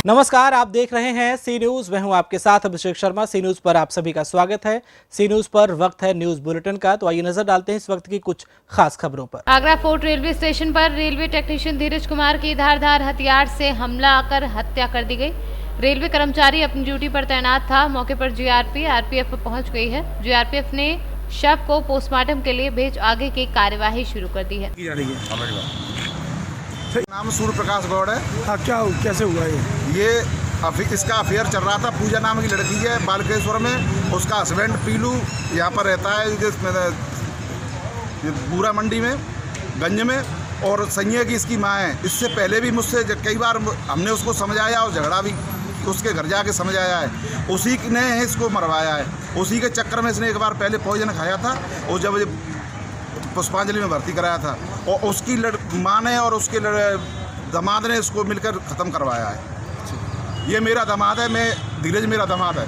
नमस्कार, आप देख रहे हैं सी न्यूज। मैं हूं आपके साथ अभिषेक शर्मा। सी न्यूज पर आप सभी का स्वागत है। सी न्यूज पर वक्त है न्यूज बुलेटिन का, तो आइए नजर डालते हैं इस वक्त की कुछ खास खबरों पर। आगरा फोर्ट रेलवे स्टेशन पर रेलवे टेक्नीशियन धीरज कुमार की धारदार हथियार से हमला कर हत्या कर दी गई। रेलवे कर्मचारी अपनी ड्यूटी पर तैनात था। मौके पर आरपीएफ पहुंच गई है। जीआरपीएफ ने शव को पोस्टमार्टम के लिए भेज आगे की कार्यवाही शुरू कर दी है। नाम सूर्य प्रकाश गौड़ है। हाँ, क्या कैसे हुआ ये इसका अफेयर चल रहा था। पूजा नाम की लड़की है बालकेश्वर में। उसका हस्बैंड पीलू यहाँ पर रहता है बूरा मंडी में गंज में, और संजय की इसकी माँ है। इससे पहले भी मुझसे कई बार हमने उसको समझाया और झगड़ा भी उसके घर जाके समझाया है। उसी ने इसको मरवाया है। उसी के चक्कर में इसने एक बार पहले पॉइजन खाया था और जब पुष्पांजलि में भर्ती कराया था, और उसकी माँ ने और उसके दामाद ने इसको मिलकर ख़त्म करवाया है। ये मेरा दामाद है, मैं धीरज मेरा दामाद है।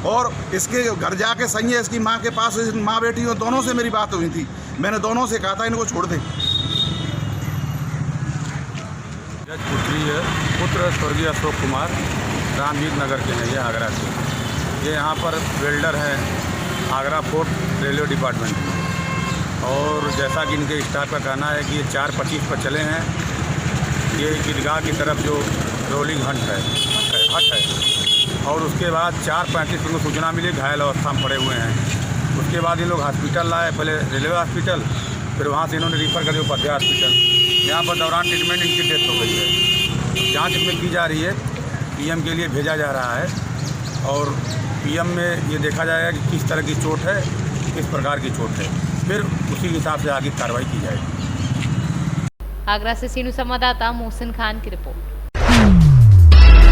और इसके घर जाके संजय इसकी माँ के पास, माँ बेटी दोनों से मेरी बात हुई थी। मैंने दोनों से कहा था इनको छोड़ दे। पुत्री है, पुत्र स्वर्गीय अशोक कुमार, रामवीर नगर के हैं, ये आगरा से। ये यहाँ पर वेल्डर हैं आगरा फोर्ट रेलवे डिपार्टमेंट में। और जैसा कि इनके स्टाफ का कहना है कि ये 4:25 पर चले हैं। ये ईदगाह की तरफ जो रोलिंग हट है, और उसके बाद 4:35 को सूचना मिली घायल अवस्था में पड़े हुए हैं। उसके बाद ये लोग हॉस्पिटल लाए, पहले रेलवे हॉस्पिटल, फिर वहाँ से इन्होंने रिफ़र कर दिया उपाध्याय हॉस्पिटल। यहाँ पर दौरान ट्रीटमेंट इनकी डेथ हो गई है। जाँच इसमें की जा रही है, पीएम के लिए भेजा जा रहा है, और पीएम में ये देखा जाएगा कि किस तरह की चोट है, किस प्रकार की चोट है, फिर उसी हिसाब से आगे कार्रवाई की जाएगी। आगरा से सीनू संवाददाता मोहसिन खान की रिपोर्ट।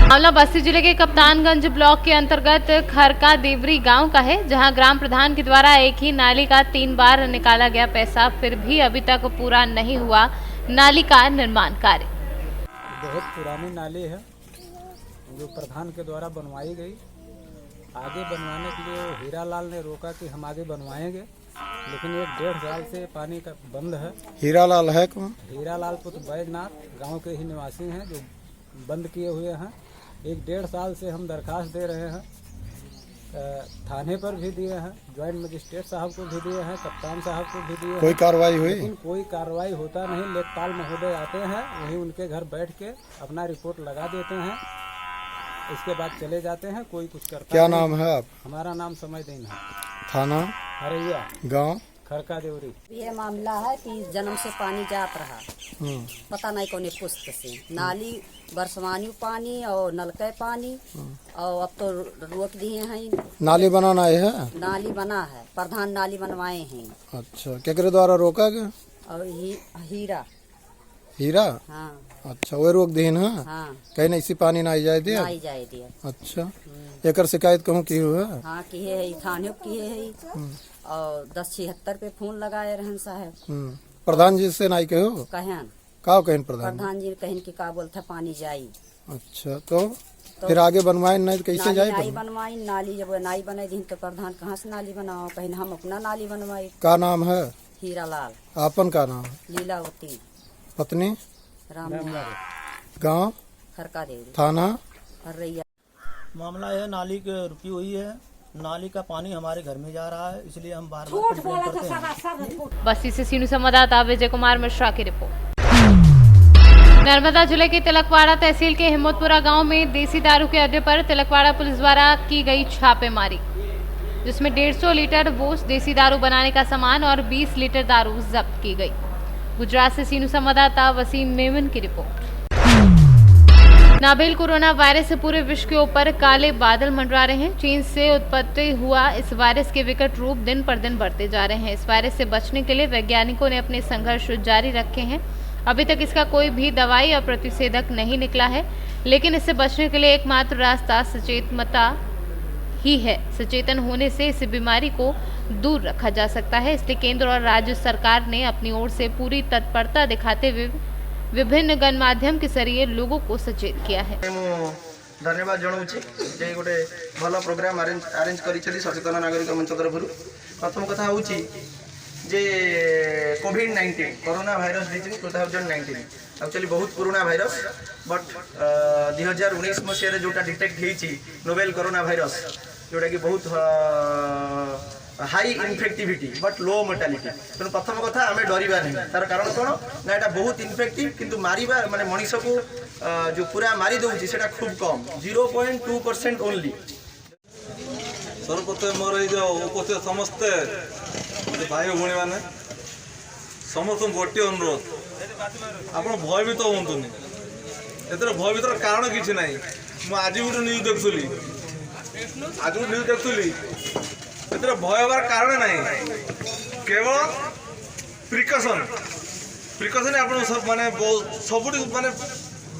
मामला बस्ती जिले के कप्तानगंज ब्लॉक के अंतर्गत खरका देवरी गांव का है, जहां ग्राम प्रधान के द्वारा एक ही नाली का 3 बार निकाला गया पैसा, फिर भी अभी तक पूरा नहीं हुआ नाली का निर्माण कार्य। बहुत पुरानी नाली है जो प्रधान के द्वारा बनवाई गई। आगे बनवाने के लिए हीरालाल ने रोका कि हम आगे बनवाएंगे, लेकिन 1-1.5 साल से पानी का बंद है। हीरालाल है कौन? हीरालाल पुत्र बैजनाथ गांव के ही निवासी हैं जो बंद किए हुए हैं। 1-1.5 साल से हम दरखास्त दे रहे हैं, थाने पर भी दिए हैं, ज्वाइंट मजिस्ट्रेट साहब को भी दिए हैं, कप्तान साहब को भी दिए हैं। कोई कार्रवाई हुई? लेकिन कोई कार्रवाई होता नहीं। लेखपाल महोदय आते हैं, वहीं उनके घर बैठ के अपना रिपोर्ट लगा देते हैं, इसके बाद चले जाते हैं। कोई कुछ करता क्या नहीं। नाम है आप? हमारा नाम समयदीन है। थाना हरैया, गांव खरका देवरी। ये मामला है कि जन्म से पानी जात रहा, पता नहीं कौन पुस्त से नाली बरसवानी पानी और नलके पानी, और अब तो रोक दिए हैं। नाली बनाना है? नाली बना है, प्रधान नाली बनवाए हैं। अच्छा, केकरे द्वारा रोका गया? और हीरा हीरा? हाँ अच्छा, वो रोक दीन है। हाँ, कहीं ना इसी पानी ना जाए दिया? नहीं जाए दिया। अच्छा, एकर शिकायत कहूँ की हुआ? हाँ किए है, थाने किए है, और 1076 पे फोन लगाए रहन साहब। प्रधान जी से नहीं कहो? कहन का कहें प्रधान? प्रधान जी कहन कि का बोलता पानी जाई। अच्छा, तो फिर आगे बनवाए नहीं तो कैसे जाए? नाली बनवाई, नाली जब नाली बनाई दिन तो प्रधान कहाँ से नाली बनाओ, कहीं हम अपना नाली बनवाई। का नाम है? हीरालाल। आपन का नाम? लीलावती। पत्नी? राम गांव? खरका देवरी। थाना? हरैया। मामला है नाली के रुकी हुई है। नाली का पानी हमारे घर में जा रहा है, इसलिए हम बार-बार कंप्लेंट करते हैं। बस्ती से सीनू संवाददाता विजय कुमार मिश्रा की रिपोर्ट। नर्मदा जिले के तिलकवाड़ा तहसील के हिम्मतपुरा गांव में देसी दारू के अड्डे पर तिलकवाड़ा पुलिस द्वारा की गई छापेमारी, जिसमें 150 लीटर बोस देसी दारू बनाने का सामान और 20 लीटर दारू जब्त की गई। गुजरात से सीनू संवाददाता वसीम मेमन की रिपोर्ट। नाबेल कोरोना वायरस से पूरे विश्व के ऊपर काले बादल मंडरा रहे हैं। चीन से उत्पत्ति हुआ इस वायरस के विकट रूप दिन पर दिन बढ़ते जा रहे हैं। इस वायरस से बचने के लिए वैज्ञानिकों ने अपने संघर्ष जारी रखे हैं। अभी तक इसका कोई भी दवाई या प्रतिषेधक नहीं निकला है, लेकिन इससे बचने के लिए एकमात्र रास्ता सचेतनता ही है। सचेतन होने से इस बीमारी को दूर रखा जा सकता है। इसलिए केंद्र और राज्य सरकार ने अपनी ओर से पूरी तत्परता दिखाते हुए विभिन्न गणमाध्यम के जरिए लोगों को सचेत किया है। धन्यवाद जनाऊँगी जे गोटे भल प्रोग्राम अरेंज कर सचेतन नागरिक मंच तरफ। प्रथम कथा हूँ जे कोविड-19 कोरोना भाइरस डिजीज 2019 एक्चुअली बहुत पुराना भाइरस बट 2019 मसीह जोटा डिटेक्ट होती नोवेल कोरोना भाइरस जोटा कि बहुत हाई इनफेक्टिविटी बट लो मोर्टालिटी तेणु प्रथम कथा आम डरवा नहीं तार कारण कौन ना यहाँ बहुत इनफेक्टिव किंतु मारिबा माने मनीष को जो पूरा मारी दूसरी से खूब कम 0.2% ओनली। सर्वप्रथम मोर ये उपस्थित समस्ते भाई भौणी मैंने समस्त गोटे अनुरोध आप भयभीत हूँ एथर भयभीतर कारण किसी ना आज गोटे न्यूज देखुली एथर भय हबार कारण ना केवल प्रिकसन आप माने सब माने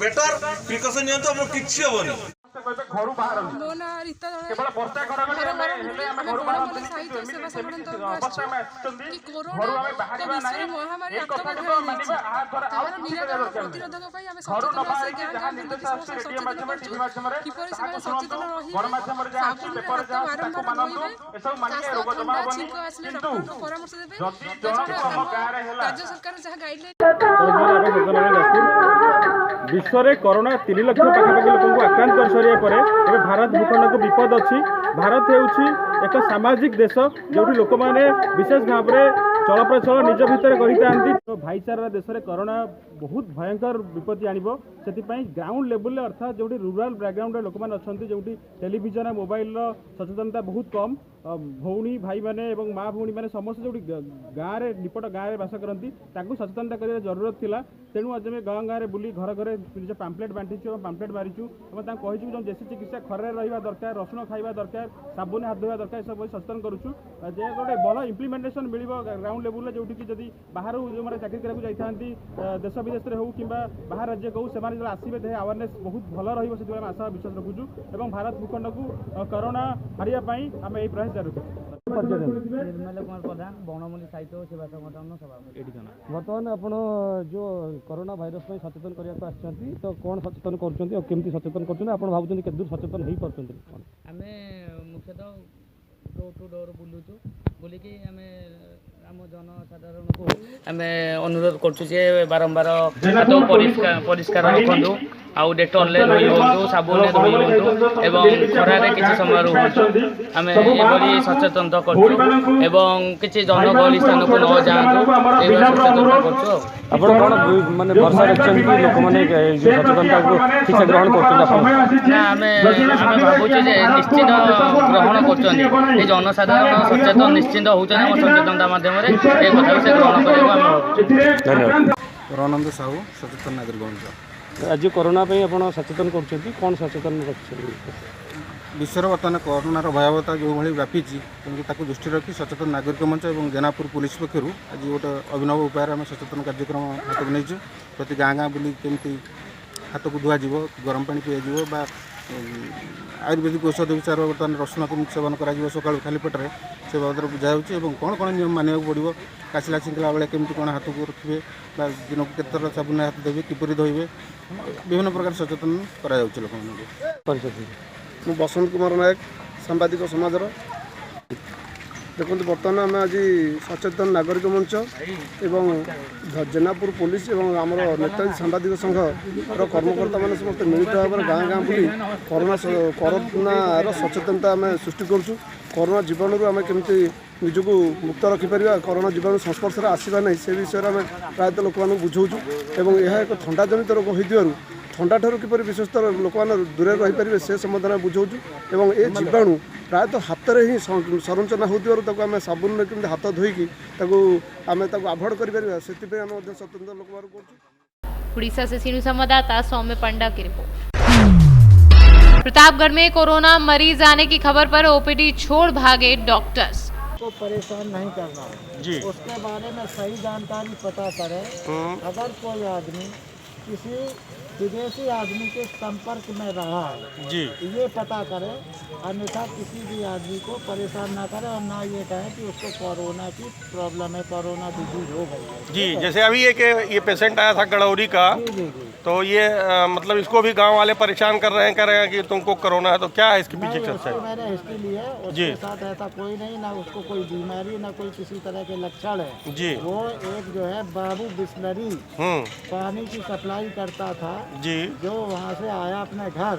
बेटर प्रिकसन नि आप किसी हेनी ମୋ ନାଁ ରୀତା ଦଳା ଆମେ ଗଣପଲ୍ଲୀ ସାହିତ୍ୟ ସେବା ସଂଗଠନ କି କୋରୋନା ବିଶ୍ୱରେ ମହାମାରୀ ଆତଙ୍କ ଘେରାଇଛି ତାହାର ନିରାକରଣ ପ୍ରତିରୋଧକ ପାଇଁ ଆମେ ସଚେତନ ଆସି ଗାଁ ବୁଲିକି ସମସ୍ତଙ୍କୁ ସଚେତନ କରୁଛୁ କିପରି ସେମାନେ ସଚେତନ ରହି ସାବୁନରେ ହାତ ବାରମ୍ବାର ଧୋଇବେ କାଶ ଥଣ୍ଡା ଛିଙ୍କ ଆସିଲେ ଡକ୍ଟରଙ୍କ ପରାମର୍ଶ ଦେବେ ରାଜ୍ୟ ସରକାର ଯାହା ଗାଇଡଲାଇନ୍ विश्व में कोरोना 3 लाख पाखापाखि लोक आक्रांत कर सारे भारत भूखंड को विपद अच्छी। भारत होउछि एक सामाजिक देश जो लोक मैंने विशेष भाव में चलप्रचल निज भितर कही तो भाईचारा देश में कोरोना बहुत भयंकर विपत्ति आणिबो से ग्राउंड लेवल अर्थात जो रूराल बैकग्राउंड लोक मैंने अच्छा जो टेलीविजन मोबाइल सचेतनता बहुत कम भौणी भाई मैंने माँ भौणी मैंने समस्त जो गाँव में निपट गाँव में बास करती सचेतनता कर जरूरत थिला तेणु आज गाँ गाँव में बुली घर घर निज पाम्पलेट बांटीचु पाम्पलेट मारीचु कही जो देशी चिकित्सा खरे रहा दरकार रसुण खाଇବା दरकार साबुन हाथ धोवा दरकार सब सचेतन करुचु जे गोटे भल इम्प्लीमेंटेशन मिल ग्राउंड लेवल जो जदि बाहर जो मैंने चाकरी कराया जाता देश विदेश में हो कि बाहर राज्य कहूँ से आसवे देह अवेयरनेस बहुत भल रही आशा विश्वास रखुचु और भारत भूखंड को कोरोना हारियापाई आम यही प्रयास जारी रखुचु। निर्मल कुमार प्रधान बणमल्ली साहित्य सेवा संगठन सभापति। बर्तमान आपण जो कोरोना भाइरस में सचेतन करने तो कौन सचेतन करमती सचेतन कर भावुँ के दूर सचेतन हो पार्टी आम मुख्यतः डोर टू डोर बुलूचु बुलिकी आम आम जनसाधारण को आम अनुरोध करुँ बारंबार हाथ परिष्कार रखु आउ डेटल धोई हूँ साबुन धोई हूँ एवं खरारे किसी समय रुहतु आम ये सचेतनता करूँ किसी जनगहली स्थान को न जातु सचेतनता करूँ माने भरसा रखछन कि लोक माने सचेतनता को ठीक से ग्रहण करछन आम भावुँ निश्चित ग्रहण कर जनसाधारण सचेतन निश्चित होती सचेतनता माध्यम कथा से ग्रहण कर। रनंद साहू सचेतन नागरिक आज कोरोना आप सचेतन कौन सचेतन विश्वर बर्तमान कोरोनार भयावहता जो भाई व्यापी तेणु दृष्टि रखी सचेतन नागरिक मंच और जेनापुर पुलिस पक्षर आज गोटे अभिनव उपाय आम सचेतन कार्यक्रम हाथ को नहीं प्रति गाँ गाँ बुली केमती हाथ को धुआ गरम पानी पिया बा आयुर्वेदिक औषध विचार बर्तमान रसुण केमती सेवन कर सका खाली पेटे से बाबद बुझाई कौन कौन नियम मानवा पड़ो काशिला छिंकला बेले केमती कौन हाथ को रखिए दिन को केतर साबुन हाथ देवे किपरि धोइबे विभिन्न प्रकार सचेतन करा लोक मु बसंत कुमार नायक सांबादिक समाज देखो बर्तमान आम आज सचेतन नागरिक मंच एवं जेनापुर पुलिस एवं आमर नेताजी सांबादिक संघ कर्मकर्ता मैंने समस्त मिलित भाव में गाँ गाँ बुली कोरोनार सचेतनता आम सृष्टि करूँ कोरोना जीवन आम केमती निजक मुक्त रखिपर कोरोना जीवन संस्पर्श आसवा ना से विषय में प्रायतः लोक बुझाऊँ और यह एक थंडा जनित रोग हो थंडा ठार किपर विशेषतर लोक मैंने दूर रहीपर से संबंध में बुझाऊँ और ये जीवाणु प्रायतः हाथ में ही संरचना होम साबुन के हाथ धोईकी आम आभोड कर स्वतंत्र लोक उड़ीसा से सीनू संवाददाता सौम्य पंडा की रिपोर्ट। प्रतापगढ़ में कोरोना मरीज आने की खबर पर ओपीडी छोड़ भागे डॉक्टर्स। को परेशान नहीं करना जी, उसके बारे में सही जानकारी पता करें। अगर कोई आदमी किसी विदेशी आदमी के संपर्क में रहा है जी, ये पता करें, अन्यथा किसी भी आदमी को परेशान ना करें और ना ये कहें कि उसको कोरोना की प्रॉब्लम है, कोरोना डिजीज हो गई है जी। जैसे अभी ये पेशेंट आया था गड़ौरी का जी, तो ये मतलब इसको भी गांव वाले परेशान कर रहे हैं, कह रहे हैं कि तुमको कोरोना है, तो क्या है इसके पीछे चर्चा है? मैंने हिस्ट्री ली है, उसके साथ ऐसा कोई नहीं, ना उसको कोई बीमारी, ना कोई किसी तरह के लक्षण है जी। वो एक जो है बाबू बिस्लरी पानी की सप्लाई करता था जी, जो वहाँ से आया अपने घर,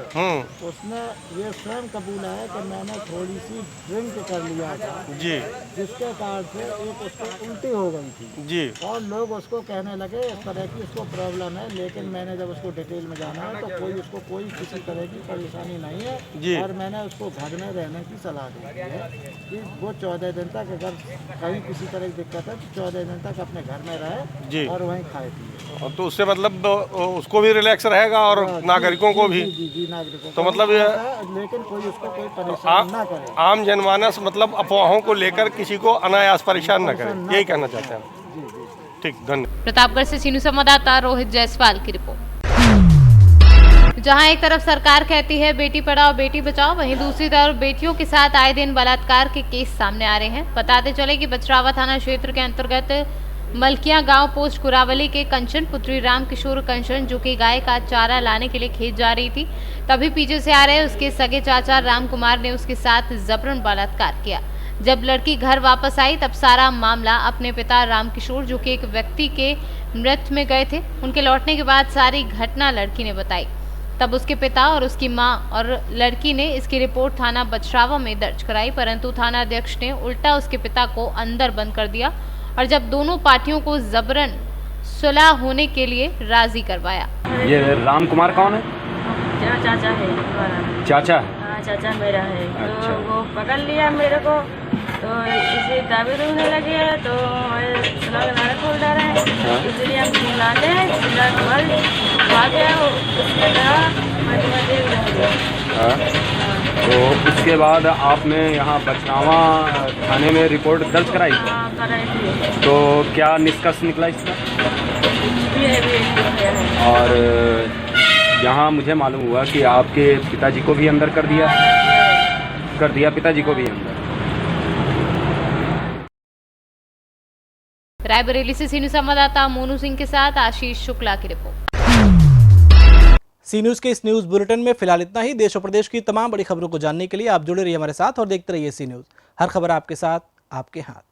उसने ये स्वयं कबूला है कि मैंने थोड़ी सी ड्रिंक कर लिया था जी, जिसके कारण से एक उसको उल्टी हो गई थी जी, और लोग उसको कहने लगे इस तरह की उसको प्रॉब्लम है, लेकिन मैंने जब उसको डिटेल में जाना है तो उसको कोई किसी तरह की परेशानी नहीं है और मैंने उसको घर में रहने की सलाह दी है कि वो 14 दिन तक अगर कहीं किसी तरह की दिक्कत है तो 14 दिन तक अपने घर में रहे और वहीं खाए पिए। तो उससे मतलब उसको भी रिलैक्स रहेगा और नागरिकों को भी। जी नागरिकों तो मतलब ये लेकिन कोई उसको कोई परेशानी ना करे, आम जनमानस मतलब अफवाहों को लेकर किसी को अनायास परेशान न करे, यही कहना चाहते हैं। ठीक, धन्यवाद। प्रतापगढ़ से सीनू संवाददाता रोहित जायसवाल की रिपोर्ट। जहां एक तरफ सरकार कहती है बेटी पढ़ाओ बेटी बचाओ, वहीं दूसरी तरफ बेटियों के साथ आए दिन बलात्कार के केस सामने आ रहे हैं। बताते चले कि बचरावा थाना क्षेत्र के अंतर्गत मलकिया गांव पोस्ट कुरावली के कंचन पुत्री राम किशोर कंचन, जो कि गाय का चारा लाने के लिए खेत जा रही थी, तभी पीछे से आ रहे उसके सगे चाचा राम कुमार ने उसके साथ जबरन बलात्कार किया। जब लड़की घर वापस आई तब सारा मामला अपने पिता राम किशोर, जो कि एक व्यक्ति के मृत्यु में गए थे, उनके लौटने के बाद सारी घटना लड़की ने बताई। तब उसके पिता और उसकी मां और लड़की ने इसकी रिपोर्ट थाना बचरावा में दर्ज कराई, परंतु थाना अध्यक्ष ने उल्टा उसके पिता को अंदर बंद कर दिया और जब दोनों पार्टियों को जबरन सुलह होने के लिए राजी करवाया। ये राम कुमार कौन है? चाचा है। चाचा? हाँ चाचा मेरा है। तो वो पकड़ लिया मेरे को, तो इसे दावे रोने लगे है, तो सुलह खोल डाला है, इसलिए हम चिल्लाते हैं, तो उसके बाद आपने यहाँ बचनावा थाने में रिपोर्ट दर्ज कराई? तो क्या निष्कर्ष निकला इसका? और यहाँ मुझे मालूम हुआ कि आपके पिताजी को भी अंदर कर दिया पिताजी को भी अंदर। रायबरेली से सीनू संवाददाता मोनू सिंह के साथ आशीष शुक्ला की रिपोर्ट। सी न्यूज के इस न्यूज बुलेटिन में फिलहाल इतना ही। देश और प्रदेश की तमाम बड़ी खबरों को जानने के लिए आप जुड़े रहिए हमारे साथ और देखते रहिए सी न्यूज। हर खबर आपके साथ, आपके हाथ।